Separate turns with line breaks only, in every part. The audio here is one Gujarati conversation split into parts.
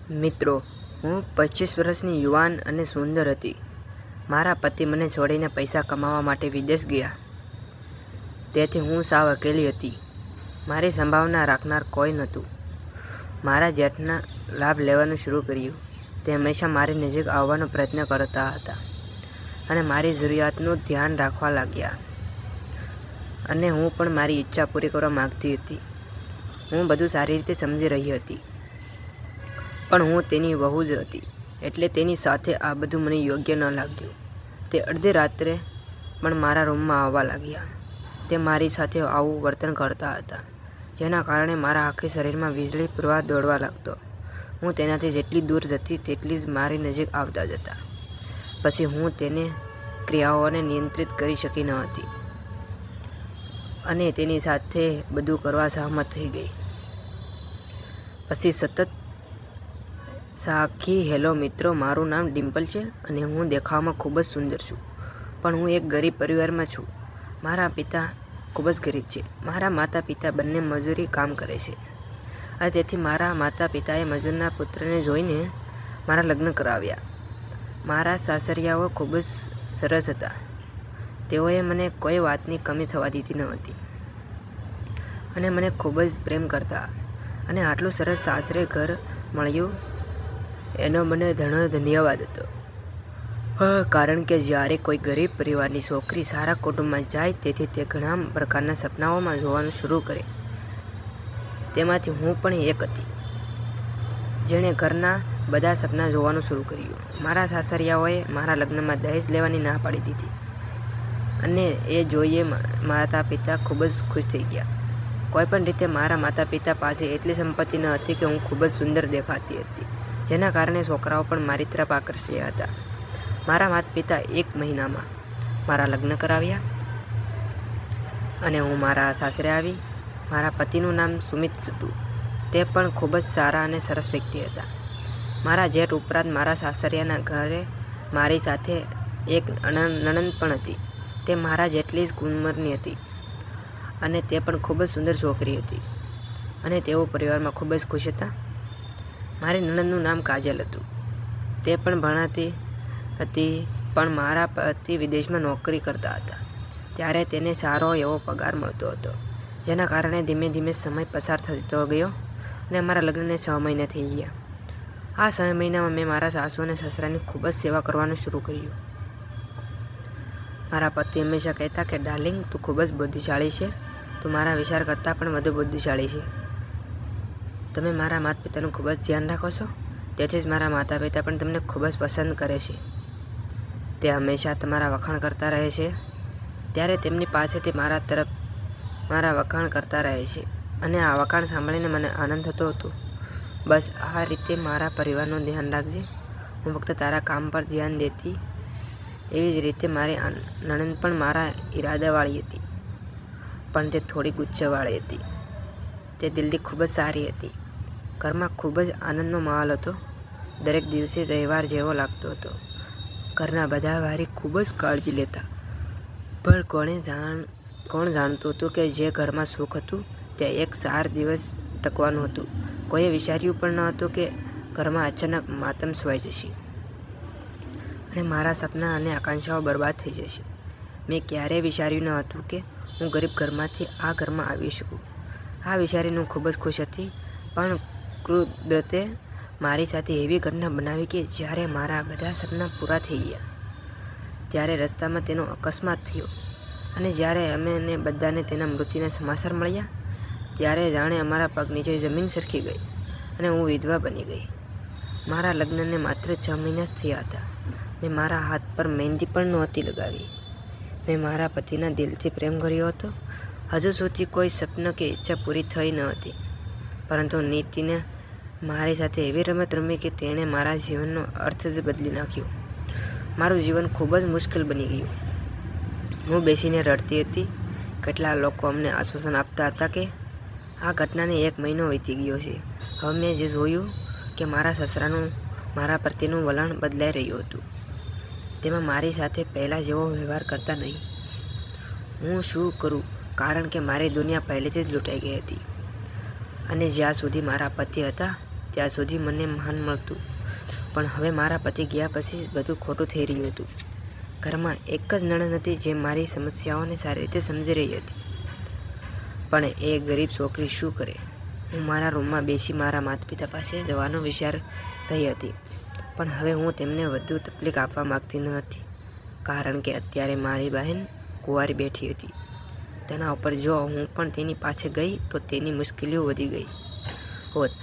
મિત્રો, હું 25 વર્ષની યુવાન અને સુંદર હતી. મારા પતિ મને છોડીને પૈસા કમાવા માટે વિદેશ ગયા. તેથી હું સાવ અકેલી હતી. મારી સંભાવના રાખનાર કોઈ નહોતું. મારા જેઠના લાભ લેવાનું શરૂ કર્યું. તે હંમેશા મારી નજીક આવવાનો પ્રયત્ન કરતા હતા અને મારી જરૂરિયાતનું ધ્યાન રાખવા લાગ્યા. અને હું પણ મારી ઈચ્છા પૂરી કરવા માંગતી હતી. હું બધું સારી રીતે સમજી રહી હતી, પણ હું તેની વહુ જ હતી, એટલે તેની સાથે આ બધું મને યોગ્ય ન લાગ્યું. તે અડધી રાત્રે પણ મારા રૂમમાં આવવા લાગ્યા. તે મારી સાથે આવું વર્તન કરતા હતા, જેના કારણે મારા આખા શરીરમાં વીજળી પ્રવાહ દોડવા લાગતો. હું તેનાથી જેટલી દૂર જતી તેટલી જ મારી નજીક આવતા જતા. પછી હું તેની ક્રિયાઓને નિયંત્રિત કરી શકી ન હતી અને તેની સાથે બધું કરવા સહમત થઈ ગઈ. પછી સતત સાખી, હેલો મિત્રો, મારું નામ ડિમ્પલ છે અને હું દેખાવમાં ખૂબ જ સુંદર છું, પણ હું એક ગરીબ પરિવારમાં છું. મારા પિતા ખૂબ જ ગરીબ છે. મારા માતા પિતા બંને મજૂરી કામ કરે છે અને તેથી મારા માતા પિતાએ મજૂરના પુત્રને જોઈને મારા લગ્ન કરાવ્યા. મારા સાસરિયાઓ ખૂબ જ સરસ હતા. તેઓએ મને કોઈ વાતની કમી થવા દીધી ન હતી અને મને ખૂબ જ પ્રેમ કરતા. અને આટલું સરસ સાસરે ઘર મળ્યું એનો મને ઘણો ધન્યવાદ હતો. કારણ કે જ્યારે કોઈ ગરીબ પરિવારની છોકરી સારા કુટુંબમાં જાય તેથી તે ઘણા પ્રકારના સપનાઓમાં જોવાનું શરૂ કરે. તેમાંથી હું પણ એક હતી, જેણે ઘરના બધા સપના જોવાનું શરૂ કર્યું. મારા સાસરિયાઓએ મારા લગ્નમાં દહેજ લેવાની ના પાડી દીધી અને એ જોઈએ માતા પિતા ખૂબ જ ખુશ થઈ ગયા. કોઈપણ રીતે મારા માતા પિતા પાસે એટલી સંપત્તિ ન હતી કે હું ખૂબ જ સુંદર દેખાતી હતી, જેના કારણે છોકરાઓ પણ મારી તરફ આકર્ષાયા હતા. મારા માતા પિતા 1 મહિનામાં મારા લગ્ન કરાવ્યા અને હું મારા સાસરે આવી. મારા પતિનું નામ સુમિત હતું. તે પણ ખૂબ જ સારા અને સરસ વ્યક્તિ હતા. મારા જેઠ ઉપરાંત મારા સાસરિયાના ઘરે મારી સાથે એક નણંદ પણ હતી. તે મારા જેટલી જ ઉંમરની હતી અને તે પણ ખૂબ જ સુંદર છોકરી હતી અને તેઓ પરિવારમાં ખૂબ જ ખુશ હતા. મારી નણંદનું નામ કાજલ હતું. તે પણ ભણાતી હતી, પણ મારા પતિ વિદેશમાં નોકરી કરતા હતા, ત્યારે તેને સારો એવો પગાર મળતો હતો, જેના કારણે ધીમે ધીમે સમય પસાર થતો ગયો અને અમારા લગ્નને 6 મહિના થઈ ગયા. આ 6 મહિનામાં મેં મારા સાસુ અને સસરાની ખૂબ જ સેવા કરવાનું શરૂ કર્યું. મારા પતિ હંમેશા કહેતા કે ડાર્લિંગ, તું ખૂબ જ બુદ્ધિશાળી છે. તું મારા વિચાર કરતાં પણ વધુ બુદ્ધિશાળી છે. તમે મારા માતા પિતાનું ખૂબ જ ધ્યાન રાખો છો, તેથી જ મારા માતા પિતા પણ તમને ખૂબ જ પસંદ કરે છે. તે હંમેશા તમારા વખાણ કરતા રહે છે. ત્યારે તેમની પાસેથી મારા વખાણ કરતા રહે છે અને આ વખાણ સાંભળીને મને આનંદ થતો હતો. બસ આ રીતે મારા પરિવારનું ધ્યાન રાખજે. હું ફક્ત તારા કામ પર ધ્યાન દેતી. એવી જ રીતે મારી નણંદ પણ મારા ઈરાદાવાળી હતી, પણ તે થોડી ગુસ્સાવાળી હતી. તે દિલથી ખૂબ જ સારી હતી. ઘરમાં ખૂબ જ આનંદનો માહોલ હતો. દરેક દિવસે તહેવાર જેવો લાગતો હતો. ઘરના બધા મારી ખૂબ જ કાળજી લેતા, પણ કોણ જાણતું હતું કે જે ઘરમાં સુખ હતું તે એક સાર દિવસ ટકવાનું હતું. કોઈએ વિચાર્યું પણ ન હતું કે ઘરમાં અચાનક માતમ છવાઈ જશે અને મારા સપના અને આકાંક્ષાઓ બરબાદ થઈ જશે. મેં ક્યારેય વિચાર્યું ન હતું કે હું ગરીબ ઘરમાંથી આ ઘરમાં આવી શકું. આ વિચારીને હું ખૂબ જ ખુશ હતી, પણ કુદરતે મારી સાથે એવી ઘટના બનાવી કે જ્યારે મારા બધા સપના પૂરા થઈ ગયા, ત્યારે રસ્તામાં તેનો અકસ્માત થયો અને જ્યારે અમને બધાને તેના મૃત્યુના સમાચાર મળ્યા, ત્યારે જાણે અમારા પગ નીચે જમીન સરકી ગઈ અને હું વિધવા બની ગઈ. મારા લગ્નને માત્ર 6 મહિના જ થયા હતા. મેં મારા હાથ પર મહેંદી પણ નહોતી લગાવી. મેં મારા પતિના દિલથી પ્રેમ કર્યો હતો. હજુ સુધી કોઈ સપન કે ઈચ્છા પૂરી થઈ ન હતી, પરંતુ નીતિને મારી સાથે એવી રમત રમી કે તેણે મારા જીવનનો અર્થ જ બદલી નાખ્યો. મારું જીવન ખૂબ જ મુશ્કેલ બની ગયું. હું બેસીને રડતી હતી. કેટલાક લોકો અમને આશ્વાસન આપતા હતા કે આ ઘટનાને 1 મહિનો વીતી ગયો છે. હવે મેં જે જોયું કે મારા સસરાનું મારા પ્રત્યેનું વલણ બદલાઈ રહ્યું હતું. તેમાં મારી સાથે પહેલાં જેવો વ્યવહાર કરતા નહીં. હું શું કરું, કારણ કે મારી દુનિયા પહેલેથી જ લૂંટાઈ ગઈ હતી અને જ્યાં સુધી મારા પતિ હતા ત્યાં સુધી મને માન મળતું, પણ હવે મારા પતિ ગયા પછી બધું ખોટું થઈ રહ્યું હતું. ઘરમાં એક જ નણંદ હતી જે મારી સમસ્યાઓને સારી રીતે સમજી રહી હતી, પણ એ ગરીબ છોકરી શું કરે? હું મારા રૂમમાં બેસી મારા માતા પિતા પાસે જવાનો વિચાર રહી હતી, પણ હવે હું તેમને વધુ તકલીફ આપવા માગતી ન હતી, કારણ કે અત્યારે મારી બહેન કુંવારી બેઠી હતી. તેના ઉપર જો હું પણ તેની પાસે ગઈ તો તેની મુશ્કેલીઓ વધી ગઈ હોત,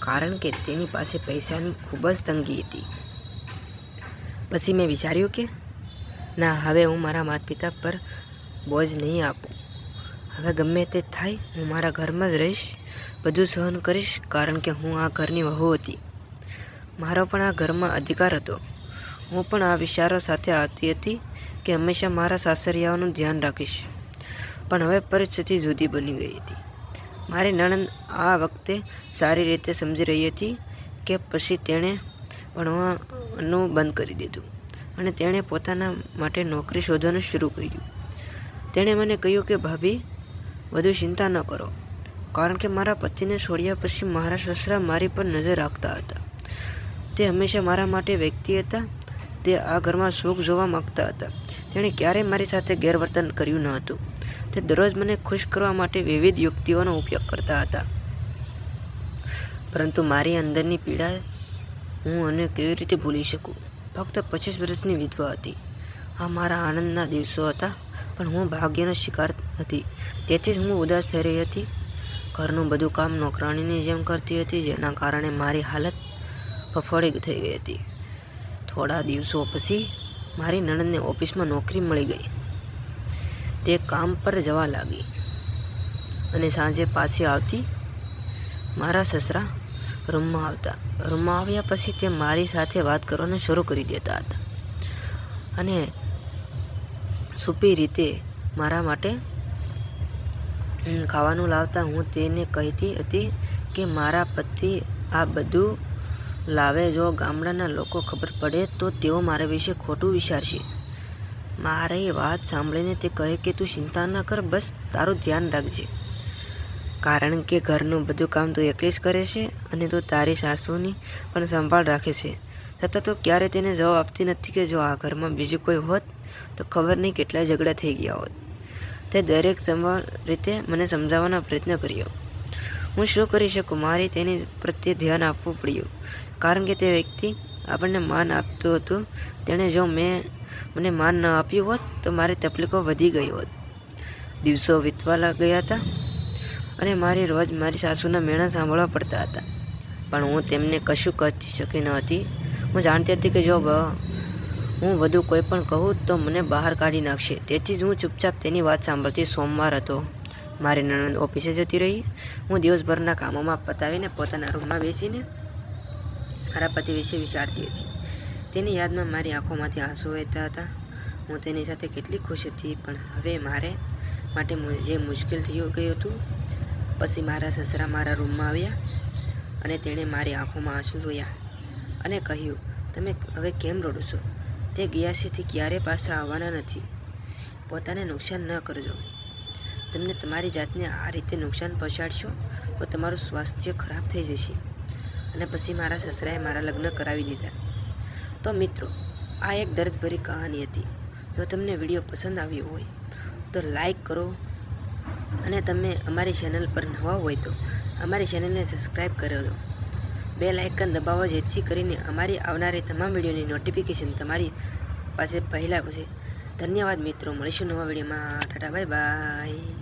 કારણ કે તેની પાસે પૈસાની ખૂબ જ તંગી હતી. પછી મેં વિચાર્યું કે ના, હવે હું મારા માતા પિતા પર બોજ નહીં આપું. હવે ગમે તે થાય હું મારા ઘરમાં જ રહીશ, બધું સહન કરીશ, કારણ કે હું આ ઘરની વહુ હતી. મારો પણ આ ઘરમાં અધિકાર હતો. હું પણ આ વિચારો સાથે આવતી હતી કે હંમેશા મારા સાસરિયાઓનું ધ્યાન રાખીશ, પણ હવે પરિસ્થિતિ જુદી બની ગઈ હતી. મારી નણંદ આ વખતે સારી રીતે સમજી રહી હતી કે પછી તેણે ભણવાનું બંધ કરી દીધું અને તેણે પોતાના માટે નોકરી શોધવાનું શરૂ કર્યું. તેણે મને કહ્યું કે ભાભી, વધુ ચિંતા ન કરો, કારણ કે મારા પતિને છોડ્યા પછી મારા સસરા મારી પર નજર રાખતા હતા. તે હંમેશા મારા માટે વ્યક્તિ હતા. તે આ ઘરમાં સુખ જોવા માગતા હતા. તેણે ક્યારેય મારી સાથે ગેરવર્તન કર્યું ન હતું. તે દરરોજ મને ખુશ કરવા માટે વિવિધ યુક્તિઓનો ઉપયોગ કરતા હતા, પરંતુ મારી અંદરની પીડા હું અને કેવી રીતે ભૂલી શકું? ફક્ત 25 વર્ષની વિધવા હતી. આ મારા આનંદના દિવસો હતા, પણ હું ભાગ્યનો શિકાર હતી. તેથી જ હું ઉદાસ થઈ રહી હતી. ઘરનું બધું કામ નોકરાણીની જેમ કરતી હતી, જેના કારણે મારી હાલત ફફડી થઈ ગઈ હતી. થોડા દિવસો પછી મારી નણંદને ઓફિસમાં નોકરી મળી ગઈ. તે કામ પર જવા લાગી અને સાંજે પાછી આવતી. મારા સસરા રૂમમાં આવતા. રૂમમાં આવ્યા પછી તે મારી સાથે વાત કરવાનું શરૂ કરી દેતા હતા અને છુપી રીતે મારા માટે ખાવાનું લાવતા. હું તેને કહેતી હતી કે મારા પતિ આ બધું લાવે. જો ગામડાના લોકો ખબર પડે તો તેઓ મારા વિશે ખોટું વિચારશે. મારી વાત સાંભળીને તે કહે કે તું ચિંતા ન કર, બસ તારું ધ્યાન રાખજે, કારણ કે ઘરનું બધું કામ તું એકલી જ કરે છે અને તું તારી સાસુની પણ સંભાળ રાખે છે. છતાં તું ક્યારે તેને જવાબ આપતી નથી કે જો આ ઘરમાં બીજું કોઈ હોત તો ખબર નહીં કેટલા ઝઘડા થઈ ગયા હોત. તે દરેક રીતે મને સમજાવવાનો પ્રયત્ન કર્યો. હું શું કરી શકું? મારે તેની પ્રત્યે ધ્યાન આપવું પડ્યું, કારણ કે તે વ્યક્તિ આપણને માન આપતું હતું. તેણે જો મને માન ન આપ્યું હોત તો મારી તકલીફો વધી ગઈ હોત. દિવસો વીતવા ગયા હતા અને મારે રોજ મારી સાસુના મેણા સાંભળવા પડતા હતા, પણ હું તેમને કશું કહી શકી ન હતી. હું જાણતી હતી કે જો હું વધુ કોઈ પણ કહું તો મને બહાર કાઢી નાખશે. તેથી જ હું ચૂપચાપ તેની વાત સાંભળતી. સોમવાર હતો. મારી નણંદ ઓફિસે જતી રહી. હું દિવસભરના કામોમાં પતાવીને પોતાના રૂમમાં બેસીને મારા પતિ વિશે વિચારતી હતી. તેની યાદમાં મારી આંખોમાંથી આંસુ વહેતા હતા. હું તેની સાથે કેટલી ખુશ હતી, પણ હવે મારે માટે જે મુશ્કેલ થઈ ગયું હતું. પછી મારા સસરા મારા રૂમમાં આવ્યા અને તેણે મારી આંખોમાં આંસુ જોયા અને કહ્યું, તમે હવે કેમ રડો છો? તે ગયા છે તે ક્યારે પાછા આવવાના નથી. પોતાને નુકસાન ન કરજો. તમને તમારી જાતને આ રીતે નુકસાન પહોંચાડશો તો તમારું સ્વાસ્થ્ય ખરાબ થઈ જશે. અને પછી મારા સસરાએ મારા લગ્ન કરાવી દીધા. તો મિત્રો, આ એક દર્દભરી કહાની હતી. જો તમને વિડીયો પસંદ આવ્યો હોય તો લાઈક કરો, અને તમે અમારી ચેનલ પર નવા હોય તો અમારી ચેનલને સબસ્ક્રાઈબ કરો દો. બેલ આઇકન દબાવો, જેથી કરીને અમારી આવનારી તમામ વિડીયોની નોટિફિકેશન તમારી પાસે પહેલાં હશે. ધન્યવાદ મિત્રો. મળીશું નવા વિડીયોમાં. Tata, bye bye.